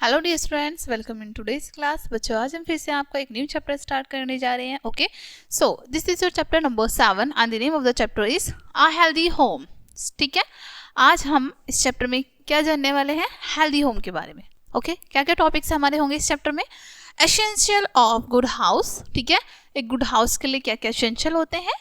Hello dear students, welcome in today's class. बच्चों, आज हम फिर से आपका एक न्यू चैप्टर स्टार्ट करने जा रहे हैं। Okay, so this is your chapter number 7 and the name of the chapter is a healthy home. ठीक है, आज हम इस चैप्टर में क्या जानने वाले हैं? हेल्दी होम के बारे में। ओके, क्या क्या टॉपिक्स हमारे होंगे इस चैप्टर में? Essential of good house. ठीक है, एक गुड हाउस के लिए क्या क्या एसेंशियल होते हैं,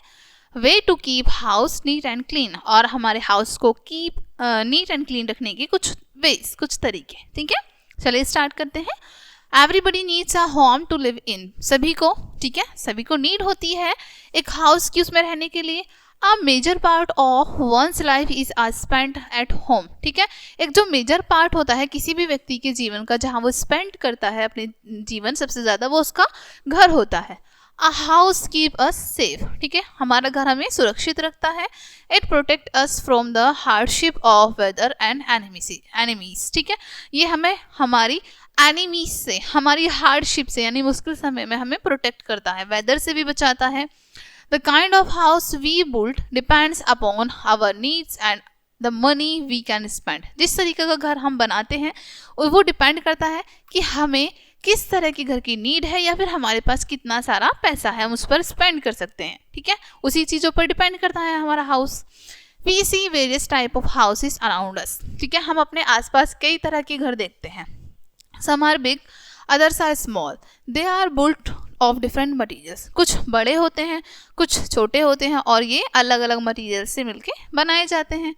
way to keep house neat and clean, और हमारे हाउस को कीप नीट एंड क्लीन रखने के कुछ वेज, कुछ तरीके। ठीक है, चलिए स्टार्ट करते हैं। Everybody needs a home to live in. सभी को, ठीक है, सभी को नीड होती है एक हाउस की, उसमें रहने के लिए। A major part of one's life is spend at home. ठीक है, एक जो मेजर पार्ट होता है किसी भी व्यक्ति के जीवन का, जहाँ वो स्पेंड करता है अपने जीवन सबसे ज़्यादा, वो उसका घर होता है। A house keep us safe. ठीक है, हमारा घर हमें सुरक्षित रखता है। It protect us from the hardship of weather and enemies. ठीक है, ये हमें हमारी एनिमीज से, हमारी हार्डशिप से, यानी मुश्किल समय में हमें प्रोटेक्ट करता है, वेदर से भी बचाता है। The kind of house we build depends upon our needs and the money we can spend. जिस तरीके का घर हम बनाते हैं वो डिपेंड करता है कि हमें किस तरह की घर की नीड है, या फिर हमारे पास कितना सारा पैसा है हम उस पर स्पेंड कर सकते हैं। ठीक है, उसी चीज़ों पर डिपेंड करता है हमारा house. We see various type of houses around us. ठीक है, हम अपने आसपास कई तरह के घर देखते हैं। Some are big, others are small, they are built of different materials. कुछ बड़े होते हैं, कुछ छोटे होते हैं, और ये अलग अलग मटीरियल से मिलके बनाए जाते हैं।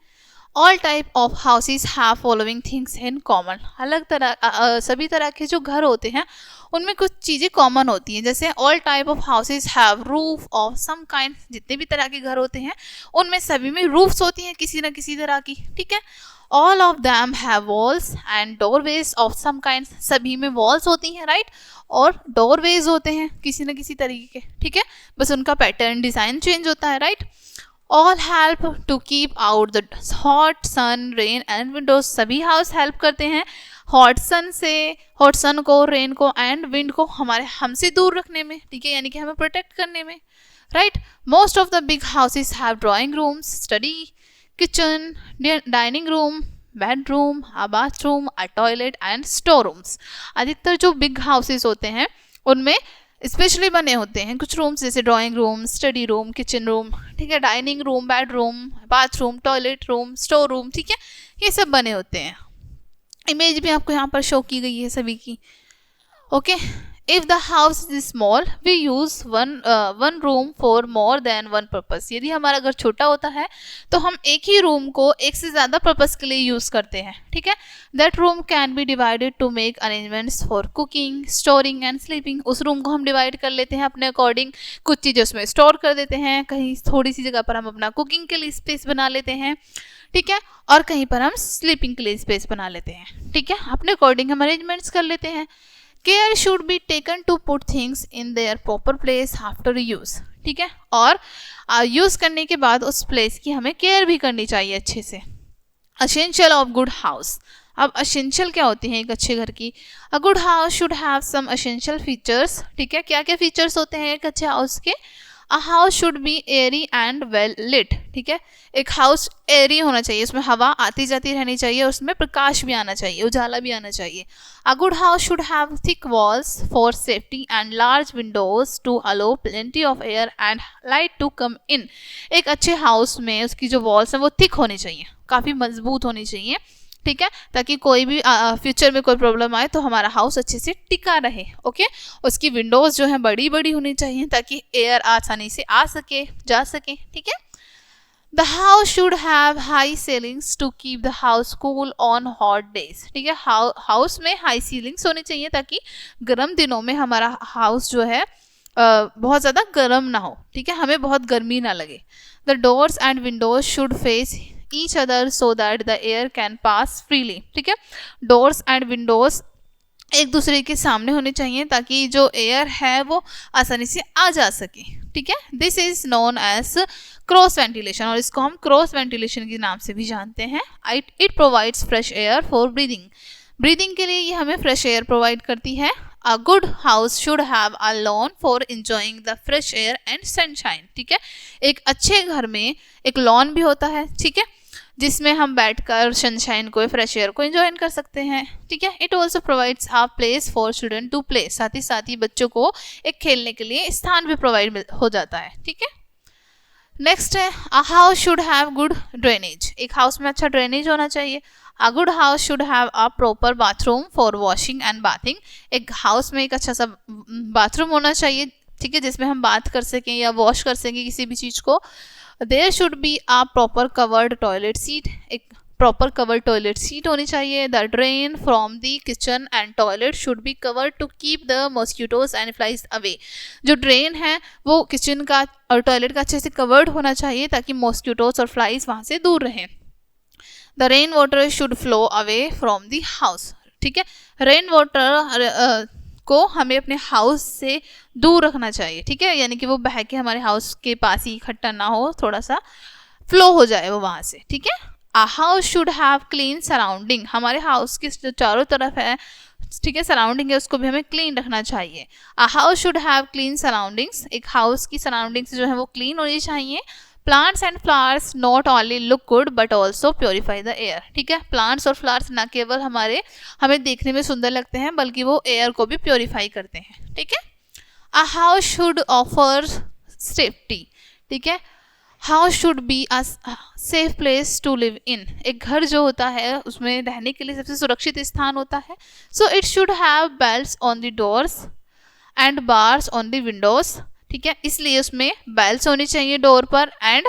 All type of houses have following things in common. अलग तरह सभी तरह के जो घर होते हैं उनमें कुछ चीज़ें कॉमन होती हैं। जैसे all type of houses have roof of some kind. जितने भी तरह के घर होते हैं उनमें सभी में रूफ्स होती हैं किसी न किसी तरह की। ठीक है, all of them have walls and doorways of some kind. सभी में वॉल्स होती हैं, राइट, और डोरवेज होते हैं किसी न किसी तरीके के। ठीक है, बस उनका पैटर्न, डिज़ाइन चेंज होता है, right. All help to keep out the hot sun, rain and windows। सभी हाउस हेल्प करते हैं हॉट सन से, हॉट सन को, रेन को एंड विंड को हमसे दूर रखने में। ठीक है, यानी कि हमें प्रोटेक्ट करने में, right. Most of the big houses have drawing rooms, study, kitchen, dining room, bedroom, a bathroom, a toilet and store rooms. अधिकतर जो बिग हाउसेस होते हैं उनमें स्पेशली बने होते हैं कुछ रूम्स, जैसे drawing room, study room, kitchen room, ठीक है, dining room, bedroom, bathroom, toilet room, store room. ठीक है, ये सब बने होते हैं। इमेज भी आपको यहाँ पर शो की गई है सभी की। Okay, if the house is small we use one room for more than one purpose. यदि हमारा घर छोटा होता है तो हम एक ही रूम को एक से ज़्यादा पर्पस के लिए यूज़ करते हैं। ठीक है, that room can be divided to make arrangements for cooking, storing and sleeping. उस रूम को हम डिवाइड कर लेते हैं अपने अकॉर्डिंग। कुछ चीज़ें उसमें स्टोर कर देते हैं, कहीं थोड़ी सी जगह पर हम अपना कुकिंग के लिए स्पेस बना लेते हैं। ठीक है, और कहीं पर हम स्लीपिंग के लिए स्पेस बना लेते हैं। ठीक है, अपने अकॉर्डिंग हम अरेंजमेंट्स कर लेते हैं। Care should be taken to put things in their proper place after use. ठीक है, और यूज़ करने के बाद उस प्लेस की हमें केयर भी करनी चाहिए अच्छे से। Essential of good house. अब एसेंशियल क्या होती हैं एक अच्छे घर की? A good house should have some essential features. ठीक है, क्या क्या फीचर्स होते हैं एक अच्छे हाउस के? A house should be airy and well lit. ठीक है, एक हाउस एयरी होना चाहिए, उसमें हवा आती जाती रहनी चाहिए, उसमें प्रकाश भी आना चाहिए, उजाला भी आना चाहिए। A good house should have thick walls for safety and large windows to allow plenty of air and light to come in. एक अच्छे हाउस में उसकी जो वॉल्स हैं वो थिक होनी चाहिए, काफ़ी मजबूत होनी चाहिए। ठीक है, ताकि कोई भी फ्यूचर में कोई प्रॉब्लम आए तो हमारा हाउस अच्छे से टिका रहे। ओके, उसकी विंडोज जो है बड़ी बड़ी होनी चाहिए ताकि एयर आसानी से आ सके, जा सके। ठीक है, the house should have high ceilings to keep the house cool on hot days. ठीक है, हाउस में हाई सीलिंग्स होनी चाहिए ताकि गर्म दिनों में हमारा हाउस जो है बहुत ज़्यादा गर्म ना हो। ठीक है, हमें बहुत गर्मी ना लगे। The doors and windows should face each other so that the air can pass freely. ठीक है, डोर्स एंड विंडोज एक दूसरे के सामने होने चाहिए ताकि जो एयर है वो आसानी से आ जा सके। ठीक है, this is known as cross ventilation, और इसको हम क्रॉस वेंटिलेशन के नाम से भी जानते हैं। It provides fresh air for breathing के लिए ये हमें फ्रेश एयर प्रोवाइड करती है। अ good house should have a lawn for enjoying the fresh air and sunshine. ठीक है, एक अच्छे घर में एक लॉन भी होता है। ठीक है, जिसमें हम बैठकर सनशाइन को, फ्रेश एयर को एंजॉय कर सकते हैं, ठीक है। It also provides a place for student to play, साथ ही बच्चों को एक खेलने के लिए स्थान भी प्रोवाइड हो जाता है, ठीक है। नेक्स्ट है a house should have good drainage, एक हाउस में अच्छा ड्रेनेज होना चाहिए। A good house should have a proper bathroom for washing and bathing, एक हाउस में एक अच्छा सा बाथरूम होना चाहिए, ठीक है, जिसमें हम बात कर सकें या वॉश कर सकें किसी भी चीज़ को। There should be a proper covered toilet seat, एक प्रॉपर कवर्ड टॉयलेट सीट होनी चाहिए। The drain from the kitchen and toilet should be covered to keep the mosquitoes and flies away, जो ड्रेन है वो किचन का और toilet का अच्छे से कवर्ड होना चाहिए ताकि मॉस्किटोज और फ्लाइज वहाँ से दूर रहें। The rain water should flow away from the house, ठीक है, रेन वाटर को हमें अपने हाउस से दूर रखना चाहिए, ठीक है, यानी कि वो बह के हमारे हाउस के पास ही इकट्ठा ना हो, थोड़ा सा फ्लो हो जाए वो वहाँ से, ठीक है। A house should have clean surrounding, हमारे हाउस के जो चारों तरफ है, ठीक है, सराउंडिंग है, उसको भी हमें क्लीन रखना चाहिए। अ house should have clean surroundings, एक हाउस की सराउंडिंग्स जो है वो क्लीन होनी चाहिए। Plants and flowers not only look good but also purify the air, ठीक है, प्लांट्स और फ्लावर्स न केवल हमें देखने में सुंदर लगते हैं बल्कि वो एयर को भी प्योरीफाई करते हैं, ठीक है। A house should offer safety, ठीक है, house should be a safe place to live in, एक घर जो होता है उसमें रहने के लिए सबसे सुरक्षित स्थान होता है। So it should have bells on the doors and bars on the windows, ठीक है, इसलिए उसमें बेल्स होनी चाहिए डोर पर एंड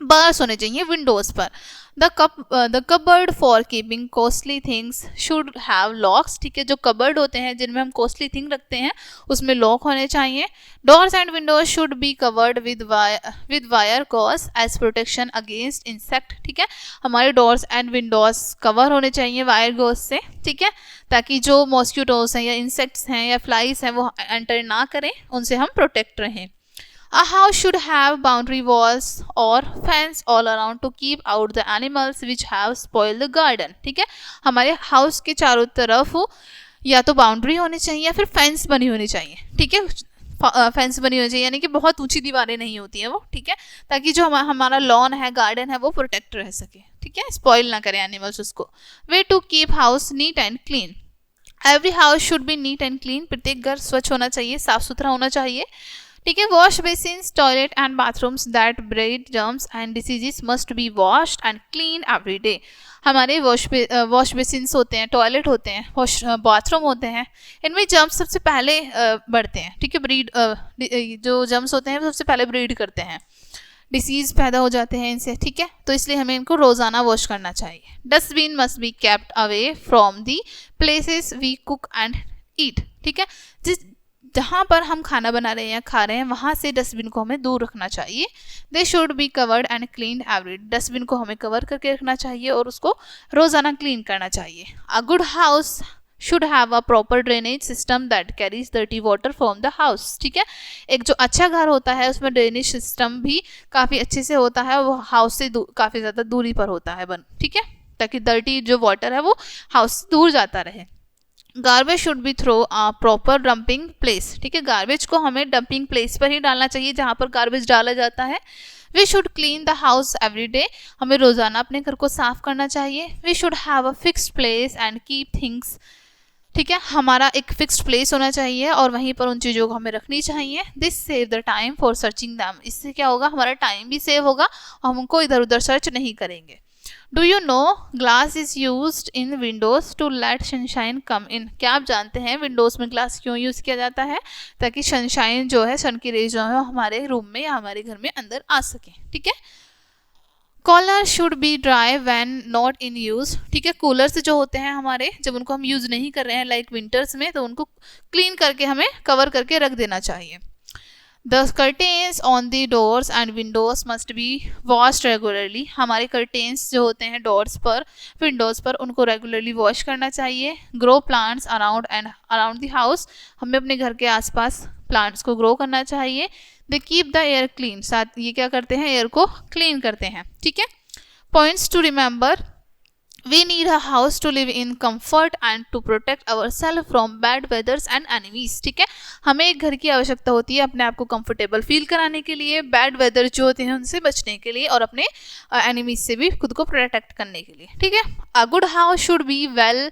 बार्स होने चाहिए विंडोज पर। The cupboard for keeping costly things should have locks, ठीक है, जो कबर्ड होते हैं जिनमें हम कॉस्टली थिंग रखते हैं उसमें लॉक होने चाहिए। Doors and windows should be covered with wire gauze as protection against insect, ठीक है, हमारे डोर्स एंड विंडोज कवर होने चाहिए वायर गॉज से, ठीक है, ताकि जो मॉस्किटोज हैं या इंसेक्ट्स हैं या फ्लाइज हैं वो एंटर ना करें, उनसे हम प्रोटेक्ट रहें। A house should have boundary walls or fence all around to keep out the animals which have spoiled the garden, ठीक है, हमारे हाउस के चारों तरफ या तो बाउंड्री होनी चाहिए या फिर फेंस बनी होनी चाहिए, ठीक है, फेंस बनी होनी चाहिए यानी कि बहुत ऊंची दीवारें नहीं होती हैं वो, ठीक है, ताकि जो हमारा लॉन है, गार्डन है, वो प्रोटेक्ट रह सके, ठीक है, स्पॉइल ना करें एनिमल्स उसको। Way to keep house neat and clean, every house should be neat and clean, प्रत्येक घर स्वच्छ होना चाहिए, साफ सुथरा होना चाहिए, ठीक है। Wash basins, toilet and bathrooms that breed germs and diseases must be washed and clean every day, हमारे वॉश बेसिन्स होते हैं, टॉयलेट होते हैं, वॉश बाथरूम होते हैं, इनमें जर्म्स सबसे पहले बढ़ते हैं, ठीक है, ब्रीड जो जर्म्स होते हैं वो सबसे पहले ब्रीड करते हैं, डिसीज़ पैदा हो जाते हैं इनसे, ठीक है, तो इसलिए हमें इनको रोज़ाना वॉश करना चाहिए। Dustbin must be kept away from the places we cook and eat, ठीक है, जहाँ पर हम खाना बना रहे हैं या खा रहे हैं वहाँ से डस्टबिन को हमें दूर रखना चाहिए। They should be covered and clean every, dustbin को हमें कवर करके रखना चाहिए और उसको रोज़ाना क्लीन करना चाहिए। A good house should have a proper drainage system that carries dirty water from the house, ठीक है, एक जो अच्छा घर होता है उसमें ड्रेनेज सिस्टम भी काफ़ी अच्छे से होता है, वो हाउस से काफ़ी ज़्यादा दूरी पर होता है ठीक है, ताकि डर्टी जो वाटर है वो हाउस से दूर जाता रहे। Garbage should be throw a proper dumping place, ठीक है, गार्बेज को हमें डंपिंग प्लेस पर ही डालना चाहिए जहाँ पर गार्बेज डाला जाता है। We should clean the house every day, हमें रोज़ाना अपने घर को साफ करना चाहिए। We should have a fixed place and keep things, ठीक है, हमारा एक फिक्स्ड प्लेस होना चाहिए और वहीं पर उन चीज़ों को हमें रखनी चाहिए। This save the time for searching them, इससे क्या होगा, हमारा टाइम भी सेव होगा और हमको इधर उधर सर्च नहीं करेंगे। Do you know glass is used in windows to let sunshine come in, क्या आप जानते हैं विंडोज़ में ग्लास क्यों यूज़ किया जाता है, ताकि सनशाइन जो है, सन की रेज जो है हमारे रूम में या हमारे घर में अंदर आ सके, ठीक है। Cooler should be dry when not in use, ठीक है, कूलर से जो होते हैं हमारे, जब उनको हम यूज़ नहीं कर रहे हैं लाइक विंटर्स में, तो उनको क्लीन करके हमें कवर करके रख देना चाहिए। The curtains on the doors and Windows must be washed regularly, हमारे कर्टेन्स जो होते हैं डोर्स पर, विंडोज़ पर, उनको रेगुलरली वॉश करना चाहिए। Grow plants around and around the house, हमें अपने घर के आसपास प्लांट्स को ग्रो करना चाहिए। They keep the air clean, साथ ये क्या करते हैं, एयर को क्लीन करते हैं, ठीक है। Points to remember, We need a house to live in comfort and to protect ourselves from bad weathers and enemies. ठीक है, हमें एक घर की आवश्यकता होती है अपने आप को कंफर्टेबल फील कराने के लिए, बैड वेदर जो होते हैं उनसे बचने के लिए और अपने एनिमीज से भी खुद को प्रोटेक्ट करने के लिए. ठीक है, अ good house should be well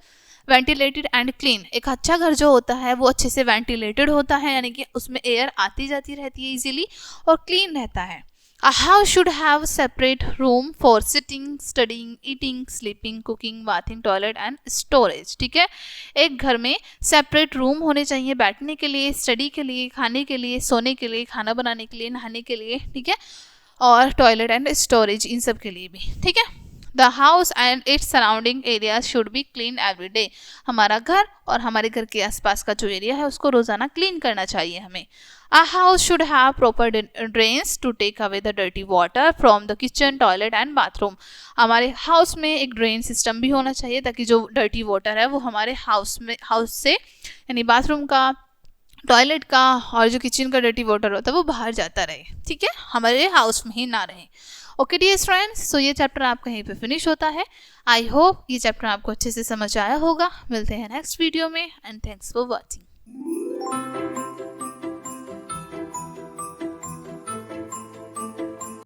ventilated and clean. एक अच्छा घर जो होता है वो अच्छे से वेंटिलेटेड होता है, यानी कि उसमें एयर आती जाती रहती है इजीली, और क्लीन रहता है. A house should have separate room for sitting, studying, eating, sleeping, cooking, bathing, toilet and storage. ठीक है, एक घर में सेपरेट रूम होने चाहिए बैठने के लिए, स्टडी के लिए, खाने के लिए, सोने के लिए, खाना बनाने के लिए, नहाने के लिए. ठीक है, और टॉयलेट एंड स्टोरेज, इन सब के लिए भी. ठीक है, the house and its surrounding area should be clean every day. हमारा घर और हमारे घर के आसपास का जो एरिया है उसको रोजाना क्लीन करना चाहिए हमें. A house should have proper drains to take away the dirty water from the kitchen, toilet and bathroom. हमारे हाउस में एक ड्रेन सिस्टम भी होना चाहिए ताकि जो डर्टी वाटर है वो हमारे हाउस से यानी बाथरूम का, टॉयलेट का और जो किचन का डर्टी वाटर होता है वो बाहर जाता रहे. ठीक है, हमारे हाउस में ही ना रहे. ओके डियर फ्रेंड्स, सो ये चैप्टर आपका यहीं पे फिनिश होता है. आई होप ये चैप्टर आपको अच्छे से समझ आया होगा. मिलते हैं नेक्स्ट वीडियो में एंड थैंक्स फॉर वॉचिंग.